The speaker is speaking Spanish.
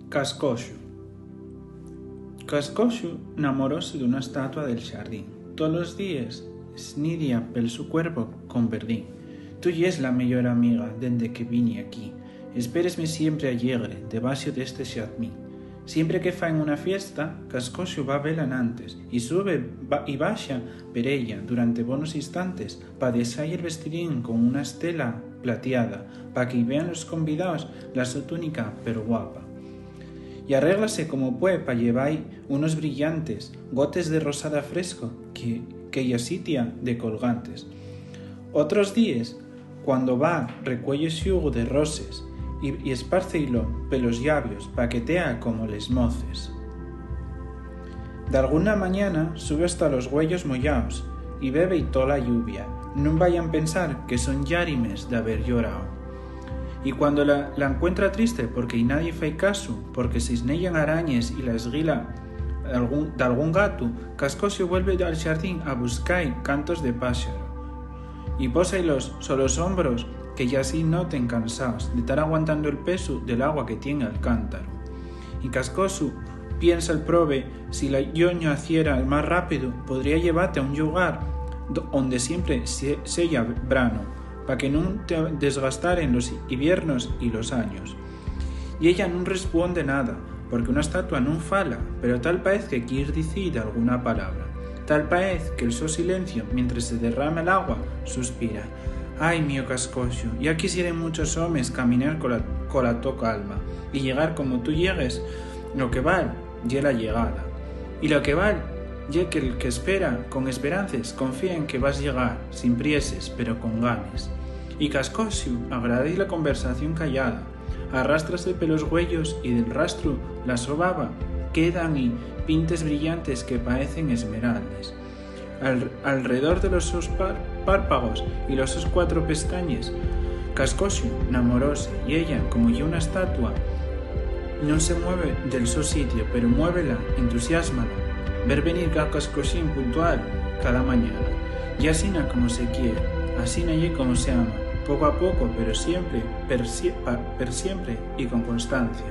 Cascoxo. Cascoxo namoróse d'una estatua del xardín. Tolos los días snidia pel su cuerpo con verdín. Tú yes la mellor amiga dende que vine aquí. Espéresme siempre allegre, debaixo deste xadmín. Siempre que faen una fiesta, Cascoxo va velan antes y sube y baxa per ella durante bonos instantes pa desar el vestidín con una estela plateada pa que vean los convidados la su túnica pero guapa. Y arréglase como puede pa llevar unos brillantes gotes de rosada fresco que ella sitia de colgantes. Otros días, cuando va, recuelle xugo de roses y esparceilo pelos llavios pa que tea como les moces. De alguna mañana sube hasta los huellos mollaos y bebe y toda la lluvia. No vayan pensar que son llarimes de haber llorado. Y cuando la encuentra triste porque nadie fai caso, porque se esnellan arañes y la esguila de algún gato, Cascoxo vuelve al jardín a buscar cantos de pájaro y pósailos sobre los hombros que ya así noten cansados de estar aguantando el peso del agua que tiene el cántaro. Y Cascoxo piensa el prove, si la yoño hiciera el más rápido, podría llevarte a un lugar donde siempre sella brano, para que no te desgastaren los inviernos y los años. Y ella no responde nada, porque una estatua no fala, pero tal parece que quiere decir alguna palabra. Tal parece que el su silencio, mientras se derrama el agua, suspira. Ay, mío Cascoxo, ya quisieran muchos hombres caminar con la toca alma, y llegar como tú llegues, lo que vale, ye la llegada. Y lo que vale, ye que el que espera, con esperanzas, confía en que vas a llegar, sin prieses, pero con ganes. Y Cascoxo agradece la conversación callada, arrastrase pelos huellos y del rastro la sobaba, quedan y pintes brillantes que parecen esmeraldas. Alrededor de los sus párpagos y los sus 4 pestañas, Cascoxo namoróse y ella, como ya una estatua, no se mueve del su sitio, pero muévela, entusiásmala, ver venir a Cascoxín puntual cada mañana, y asina como se quiere, asina y como se ama, poco a poco, pero siempre, per siempre y con constancia.